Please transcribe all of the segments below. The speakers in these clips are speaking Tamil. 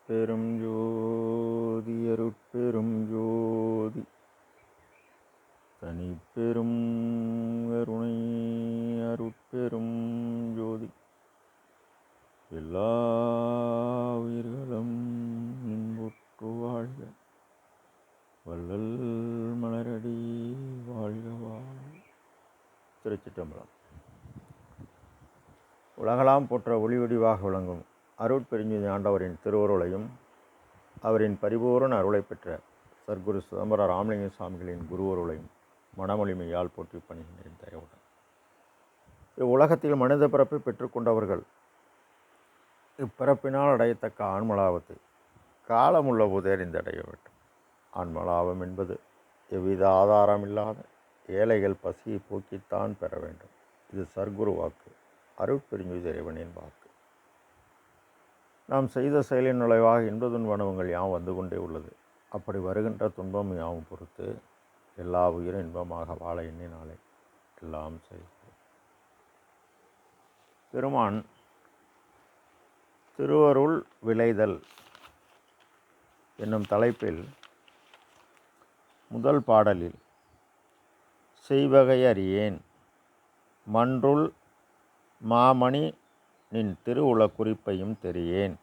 அருட்பெரும் ஜோதி அருட்பெரும் ஜோதி தனிப்பெரும் கருணை அருட்பெரும் ஜோதி எல்லா உயிர்களும் இன்புற்று வாழ்க வள்ளல் மலரடி வாழ்க வாழ்க. திருச்சிற்றம்பலம். உலகலாம் போற்ற ஒளி வடிவாக விளங்கும் அருட்பெருஞ்சுதி ஆண்டவரின் திருவருளையும் அவரின் பரிபூரண அருளை பெற்ற சர்க்குரு சிதம்பர ராமலிங்க சுவாமிகளின் குருவருளையும் மனமொழிமையால் போற்றி பணிகின்றேன் தயவுடன். இவ்வுலகத்தில் மனித பிறப்பை பெற்றுக்கொண்டவர்கள் இப்பிறப்பினால் அடையத்தக்க ஆன்மலாபத்தை காலமுள்ள போதே அறிந்தடைய வேண்டும். ஆன்மலாபம் என்பது எவ்வித ஆதாரமில்லாத ஏழைகள் பசியை போக்கித்தான் பெற வேண்டும். இது சர்க்குரு வாக்கு, அருட்பெருஞ்சுதி இறைவனின் வாக்கு. நாம் செய்த செயலின் நுழைவாக இன்ப துன்பங்கள் யாவும் வந்து கொண்டே உள்ளது. அப்படி வருகின்ற துன்பம் யாவும் பொறுத்து எல்லா உயிரும் இன்பமாக வாழ எண்ணினாலே எல்லாம் செய்வோம். பெருமான் திருவருள் விளைதல் என்னும் தலைப்பில் முதல் பாடலில் செய்வகை அறியேன் மன்றுள் மாமணி நின் திருவுள குறிப்பையும் தெரியேன்,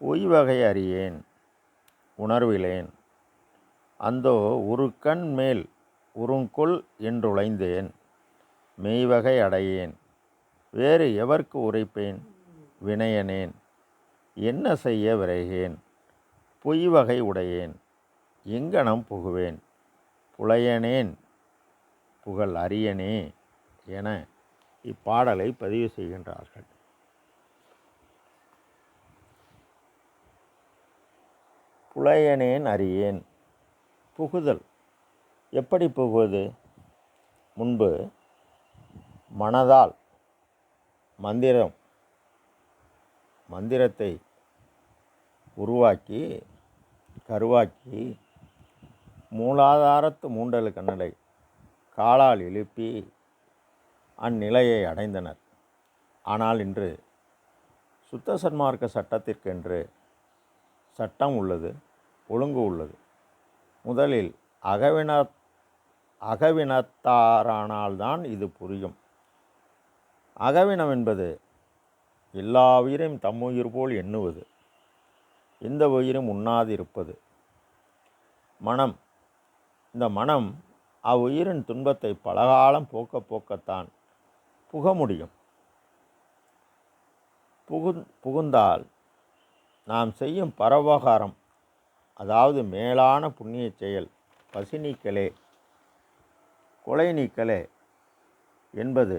உய்வகை அறியேன் உணர்விலேன், அந்தோ உருக்கண் மேல் உருங்கொள் என்றுழைந்தேன், மெய்வகை அடையேன் வேறு எவர்க்கு உரைப்பேன், வினையனேன் என்ன செய்ய விரைகேன், பொய்வகை உடையேன் எங்கனம் புகுவேன், புலையனேன் புகழ் அரியனே என இப்பாடலை பதிவு செய்கின்றார்கள். புலையனேன் அறியேன், புகுதல். எப்படி புகுவது? முன்பு மனதால் மந்திரத்தை உருவாக்கி கருவாக்கி மூலாதாரத்து மூண்டல் கண்ணலை காலால் எழுப்பி அந்நிலையை அடைந்தனர். ஆனால் இன்று சுத்த சன்மார்க்க சட்டத்திற்கென்று சட்டம் உள்ளது, ஒழுங்கு உள்ளது. முதலில் அகவினத்தாரானால்தான் இது புரியும். அகவினம் என்பது எல்லா உயிரையும் தம்முயிர் போல் எண்ணுவது, எந்த உயிரும் உண்ணாதிருப்பது. மனம், இந்த மனம் அவ்வுயிரின் துன்பத்தை பலகாலம் போக்கத்தான் புக முடியும். புகுந்தால் நாம் செய்யும் பரோபகாரம், அதாவது மேலான புண்ணிய செயல், பசி நீக்கலே கொலை நீக்கலே என்பது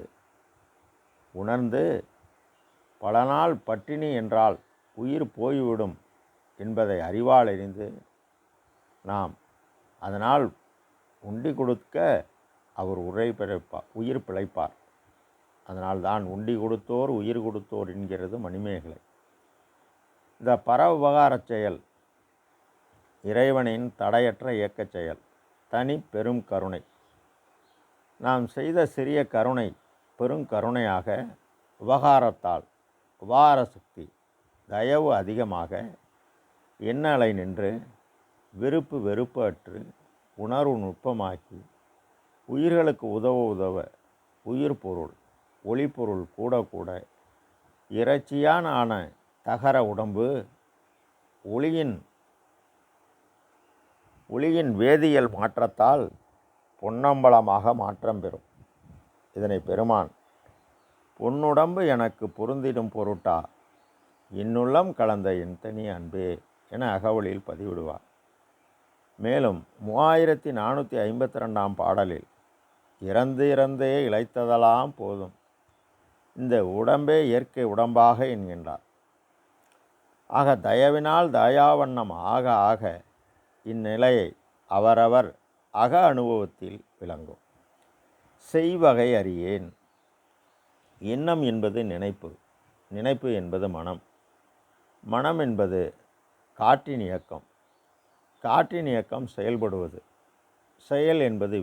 உணர்ந்து பல நாள் பட்டினி என்றால் உயிர் போய்விடும் என்பதை அறிவால் அறிந்து நாம் அதனால் உண்டி கொடுக்க அவர் உயிர் பிழைப்பார். அதனால் தான் உண்டி கொடுத்தோர் உயிர் கொடுத்தோர் என்கிறது மணிமேகலை. இந்த பரோபகாரச் செயல் இறைவனின் தடையற்ற இயக்கச் செயல், தனி பெரும் கருணை. நாம் செய்த சிறிய கருணை பெருங்கருணையாக உபகாரத்தால் உபகார சக்தி தயவு அதிகமாக எண்ணலை நின்று வெறுப்பு அற்று உணர்வு நுட்பமாக்கி உயிர்களுக்கு உதவ உயிர் பொருள் ஒளிப்பொருள் கூட இறைச்சியான ஆன தகர உடம்பு ஒளியின் வேதியியல் மாற்றத்தால் பொன்னம்பலமாக மாற்றம் பெறும். இதனை பெருமான் பொன்னுடம்பு எனக்கு பொருந்திடும் பொருட்டா என்னுள்ளம் கலந்த என் தனி அன்பே என அகவலில் பதிவிடுவார். மேலும் 3452 பாடலில் இறந்தே இழைத்ததெல்லாம் போதும், இந்த உடம்பே இயற்கை உடம்பாக என்கின்றார். ஆக தயவினால் தயாவண்ணம் ஆக இந்நிலையை அவரவர் அக அனுபவத்தில் விளங்கும். செய்வகை அறியேன். எண்ணம் என்பது நினைப்பு என்பது மனம் என்பது காற்றின் இயக்கம் செயல்படுவது. செயல் என்பது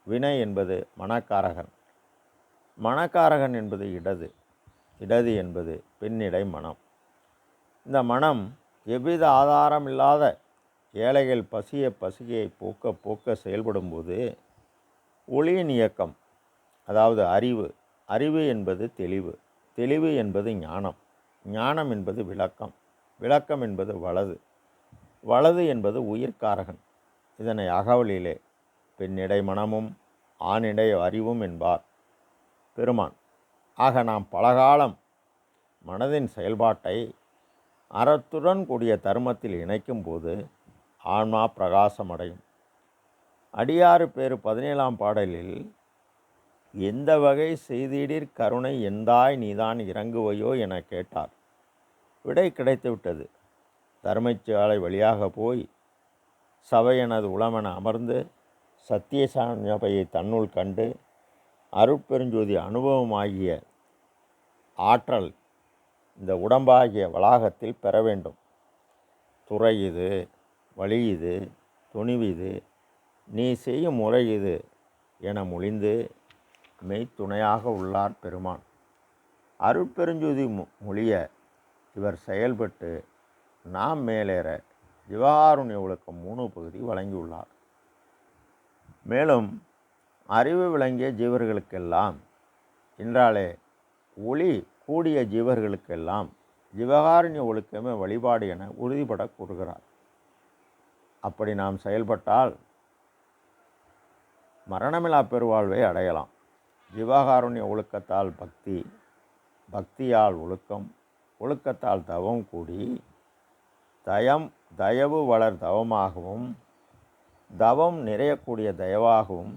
வினை என்பது மனக்காரகன் என்பது இடது என்பது பெண்ணிடை மனம். இந்த மனம் எவ்வித ஆதாரம் இல்லாத ஏழைகள் பசியை போக்க போக்க செயல்படும்போது ஒளியின் இயக்கம், அதாவது அறிவு என்பது தெளிவு என்பது ஞானம் என்பது விளக்கம் என்பது வலது என்பது உயிர்காரகன். இதனை அகவலிலே பெண்ணிடை மனமும் ஆணிடை அறிவும் என்பார் பெருமான். ஆக நாம் பலகாலம் மனதின் செயல்பாட்டை அறத்துடன் கூடிய தர்மத்தில் இணைக்கும் போது ஆன்மா பிரகாசமடையும். அடியாறு பேறு 17ஆம் பாடலில் எந்த வகை செய்திடீர் கருணை எந்தாய் நீதான் இறங்குவையோ என கேட்டார். விடை கிடைத்துவிட்டது. தர்மச்சாலை வழியாக போய் சபையனது உளமென அமர்ந்து சத்திய சபையை தன்னுள் கண்டு அருட்பெருஞ்சோதி அனுபவமாகிய ஆற்றல் இந்த உடம்பாகிய வளாகத்தில் பெற வேண்டும். துறை இது, வழி இது, துணிவு நீ செய்யும் முறை இது என மொழிந்து மெய்த்துணையாக உள்ளார் பெருமான். அருட்பெருஞ்சோதி மொழிய இவர் செயல்பட்டு நாம் மேலேற ஜீவகாருண்ய ஒழுக்கம் 3 பகுதி வழங்கியுள்ளார். மேலும் அறிவு விளங்கிய ஜீவர்களுக்கெல்லாம் என்றாலே ஒளி கூடிய ஜீவர்களுக்கெல்லாம் ஜீவகாருண்ய ஒழுக்கமே வழிபாடு என உறுதிபட கூறுகிறார். அப்படி நாம் செயல்பட்டால் மரணமில்லா பெருவாழ்வை அடையலாம். ஜீவகாருண்ய ஒழுக்கத்தால் பக்தியால் ஒழுக்கத்தால் தவம் கூடி தயவு வளர் தவமாகவும் தவம் நிறையக்கூடிய தயவாகவும்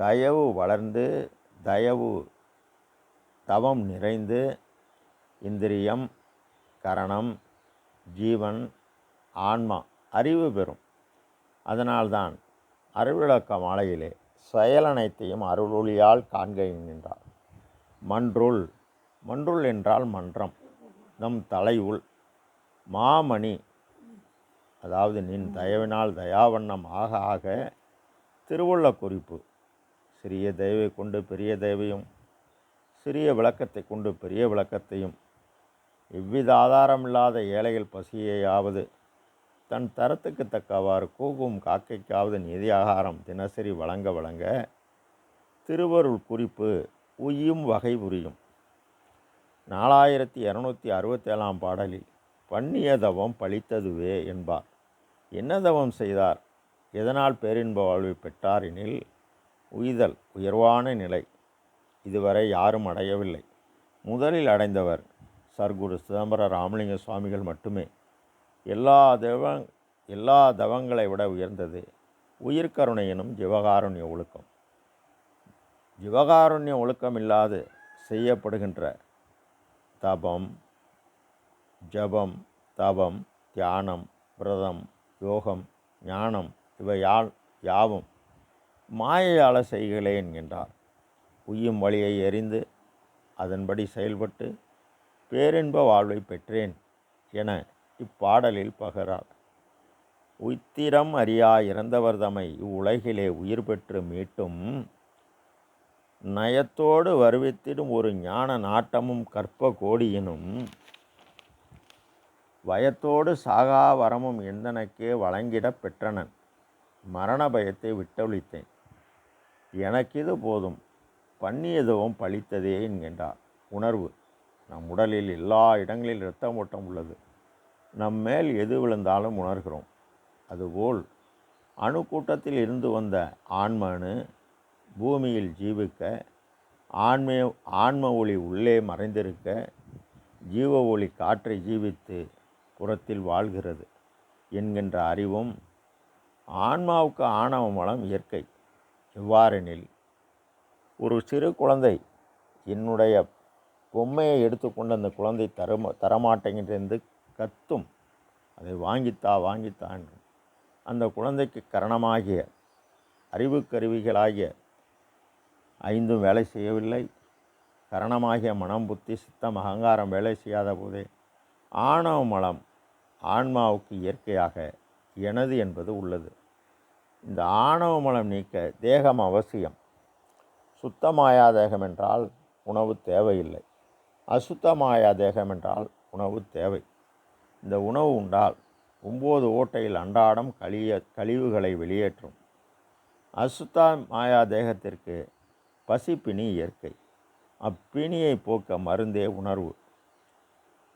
தயவு வளர்ந்து தவம் நிறைந்து இந்திரியம், கரணம், ஜீவன், ஆன்மா அறிவு பெறும். அதனால்தான் அருள்விளக்க மாலையிலே செயலனைத்தையும் அருளொளியால் காண்க என்கின்றார். மன்றுள் என்றால் மன்றம், நம் தலையுள் மாமணி, அதாவது நின் தயவினால் தயாவண்ணம் ஆக ஆக திருவுள்ள குறிப்பு. சிறிய தயவை கொண்டு பெரிய தயவையும், சிறிய விளக்கத்தை கொண்டு பெரிய விளக்கத்தையும், எவ்வித ஆதாரமில்லாத ஏழைகள் பசியையாவது தன் தரத்துக்கு தக்கவாறு கூகும் காக்கைக்காவது நிதி ஆகாரம் தினசரி வழங்க திருவருள் குறிப்பு உய்யும் வகை புரியும். 4267ஆம் பாடலில் பண்ணிய தவம் பழித்ததுவே என்பார். என்ன தவம் செய்தார்? எதனால் பேரின்ப வாழ்வை பெற்றார் எனில் உய்தல், உயர்வான நிலை இதுவரை யாரும் அடையவில்லை. முதலில் அடைந்தவர் சர்க்குரு சிதம்பர ராமலிங்க சுவாமிகள் மட்டுமே. எல்லா தவங்களை விட உயர்ந்தது உயிர்கருணை எனும் ஜீவகாருண்ய ஒழுக்கம். ஜீவகாருண்ய ஒழுக்கம் இல்லாது செய்யப்படுகின்ற தபம், ஜபம், தவம், தியானம், விரதம், யோகம், ஞானம் யாவும் மாயையால செய்களே என்கின்றார். உய்யும் வழியை எறிந்து அதன்படி செயல்பட்டு பேரின்ப வாழ்வை பெற்றேன் என இப்பாடலில் பகரார். உய்த்திரம் அறியா இறந்தவர் தம்மை இவ்வுலகிலே உயிர் பெற்று மீட்டும் நயத்தோடு வருவித்திடும் ஒரு ஞான நாட்டமும் கற்ப கோடியினும் வயத்தோடு சாகா வரமும் எந்தனக்கே வழங்கிட பெற்றனன். மரண பயத்தை விட்டொழித்தேன், எனக்கிது போதும், பண்ணியதுவும் பழித்ததே என்கின்றார். உணர்வு. நம் உடலில் எல்லா இடங்களில் இரத்த ஓட்டம் உள்ளது. நம்மேல் எது விழுந்தாலும் உணர்கிறோம். அதுபோல் அணுக்கூட்டத்தில் இருந்து வந்த ஆன்மனு பூமியில் ஜீவிக்க, ஆன்ம ஒளி உள்ளே மறைந்திருக்க, ஜீவ ஒளி காற்றை ஜீவித்து புறத்தில் வாழ்கிறது என்கின்ற அறிவும் ஆன்மாவுக்கு ஆணவ மலம் இயற்கை. எவ்வாறெனில் ஒரு சிறு குழந்தை என்னுடைய பொம்மையை எடுத்துக்கொண்டு அந்த குழந்தை தரமாட்டேங்கிட்டு கத்தும், அதை வாங்கித்தான். அந்த குழந்தைக்கு கரணமாகிய அறிவு கருவிகளாகிய 5 வேலை செய்யவில்லை. கரணமாகிய மனம், புத்தி, சித்தம், அகங்காரம் வேலை செய்யாத போதே ஆணவ மலம் ஆன்மாவுக்கு இயற்கையாக எனது என்பது உள்ளது. இந்த ஆணவ மலம் நீக்க தேகம் அவசியம். சுத்தமாயா தேகம் என்றால் உணவு தேவையில்லை, அசுத்தமாயா தேகம் என்றால் உணவு தேவை. இந்த உணவு உண்டால் 9 ஓட்டையில் அன்றாடம் கழிவுகளை வெளியேற்றும். அசுத்தா மாயா தேகத்திற்கு பசிப்பிணி இயற்கை. அப்பிணியை போக்க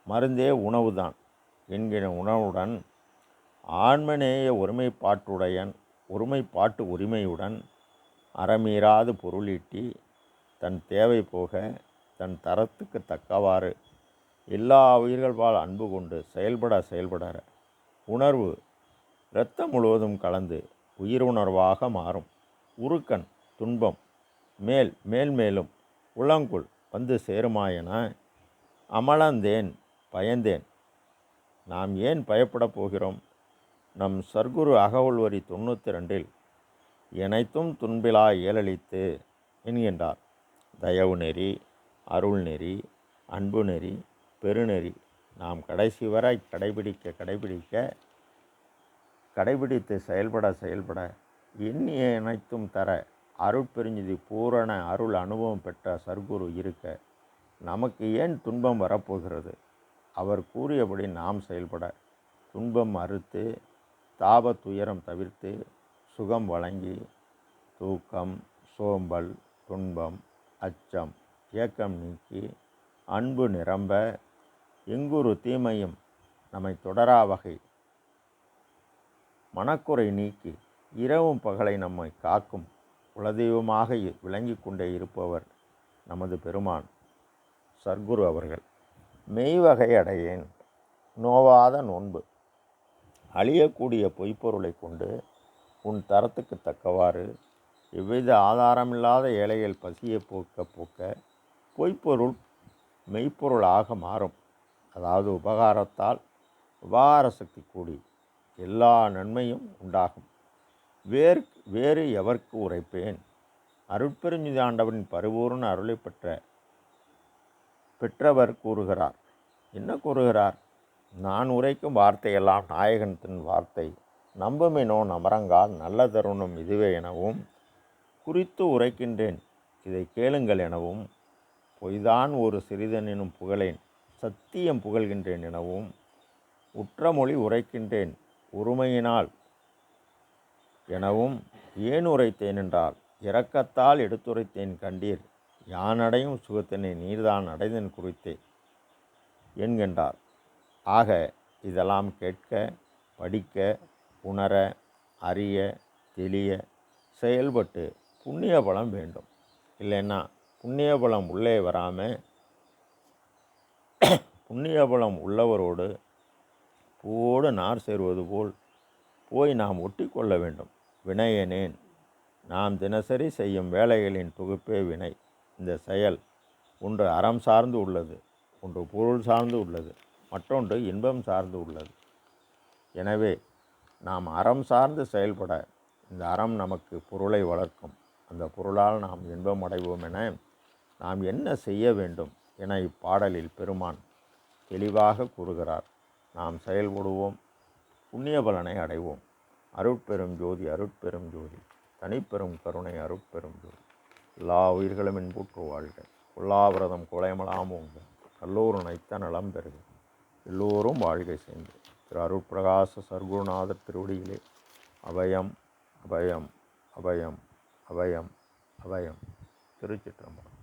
மருந்தே உணவுதான் என்கிற உணவுடன் ஆன்மநேய ஒருமைப்பாட்டு உரிமையுடன் அறமீறாது பொருளீட்டி தன் தேவை போக தன் தரத்துக்கு தக்கவாறு எல்லா உயிர்கள்பால் அன்பு கொண்டு செயல்பட உணர்வு இரத்தம் முழுவதும் கலந்து உயிருணர்வாக மாறும். உருக்கன் துன்பம் மேல்மேலும் உளங்குள் வந்து சேருமாயென அமலந்தேன் பயந்தேன். நாம் ஏன் பயப்படப் போகிறோம்? நம் சர்க்குரு அகவல்வரி 92 இனைத்தும் துன்பிலா இயலளித்து என்கின்றார். தயவு நெறி, அருள் நெறி, அன்பு நெறி, பெருநெறி நாம் கடைசி வரை கடைபிடித்து செயல்பட எண்ணிய அனைத்தும் தர அருட்பெருஞ்சிதி பூரண அருள் அனுபவம் பெற்ற சர்க்குரு இருக்க நமக்கு ஏன் துன்பம் வரப்போகிறது? அவர் கூறியபடி நாம் செயல்பட துன்பம் மறுத்து தாப துயரம் தவிர்த்து சுகம் வழங்கி தூக்கம், சோம்பல், துன்பம், அச்சம், ஏக்கம் நீக்கி அன்பு நிரம்ப எங்குரு தீமையும் நம்மை தொடரா வகை மனக்குறை நீக்கி இரவும் பகலை நம்மை காக்கும் குலதெய்வமாக விளங்கி கொண்டே இருப்பவர் நமது பெருமான் சர்க்குரு அவர்கள். மெய்வகை அடையேன் நோவாத நோன்பு. அழியக்கூடிய பொய்ப்பொருளை கொண்டு உன் தரத்துக்கு தக்கவாறு எவ்வித ஆதாரமில்லாத ஏழைகள் பசியை போக்க பொய்ப்பொருள் மெய்ப்பொருளாக மாறும். அதாவது உபகாரத்தால் உபகார சக்தி கூடி எல்லா நன்மையும் உண்டாகும். வேறு எவர்க்கு உரைப்பேன்? அருட்பெருஞ்சிதி ஆண்டவரின் பரிபூர்ண அருளை பெற்றவர் கூறுகிறார். என்ன கூறுகிறார்? நான் உரைக்கும் வார்த்தையெல்லாம் நாயகத்தின் வார்த்தை. நம்புமினோ நமரங்கால் நல்ல தருணம் இதுவே எனவும் குறித்து உரைக்கின்றேன், இதை கேளுங்கள் எனவும் பொய்தான் ஒரு சிறிதனினும் புகழேன், சத்தியம் புகழ்கின்றேன் எனவும் உற்றமொழி உரைக்கின்றேன் உரிமையினால் எனவும் ஏன் உரைத்தேன் என்றால் இரக்கத்தால் எடுத்துரைத்தேன் கண்டீர், யானடையும் சுகத்தினை நீர்தான் அடைதன் குறித்தே என்கின்றார். ஆக இதெல்லாம் கேட்க, படிக்க, உணர, அறிய, தெளிய, செயல்பட்டு புண்ணிய பலம் வேண்டும். இல்லைன்னா புண்ணிய பலம் உள்ளே வராமல் புண்ணிய பலம் உள்ளவரோடு பூவோடு நார் சேருவது போல் போய் நாம் ஒட்டி கொள்ள வேண்டும். வினையனேன் நாம் தினசரி செய்யும் வேலைகளின் தொகுப்பே வினை. இந்த செயல் ஒன்று அறம் சார்ந்து உள்ளது, ஒன்று பொருள் சார்ந்து உள்ளது, மற்றொன்று இன்பம் சார்ந்து உள்ளது. எனவே நாம் அறம் சார்ந்து செயல்பட இந்த அறம் நமக்கு பொருளை வளர்க்கும். அந்த பொருளால் நாம் இன்பம் அடைவோம். என நாம் என்ன செய்ய வேண்டும் என இப்பாடலில் பெருமான் தெளிவாக கூறுகிறார். நாம் செயல்படுவோம், புண்ணிய பலனை அடைவோம். அருட்பெரும் ஜோதி அருட்பெரும் ஜோதி தனிப்பெரும் கருணை அருட்பெரும் ஜோதி. எல்லா உயிர்களும் இன்புற்று வாழ்க. கொல்லாவிரதம் கொலைமலாம் ஓங்க. கல்லூர் நைத்த நலம் பெறுக. எல்லோரும் வாழ்கை சேர்ந்து. திரு அருட்பிரகாச சர்க்குருநாதர் திருவடியிலே அபயம் அபயம் அபயம் அபயம் அபயம். திருச்சிற்றம்பலம்.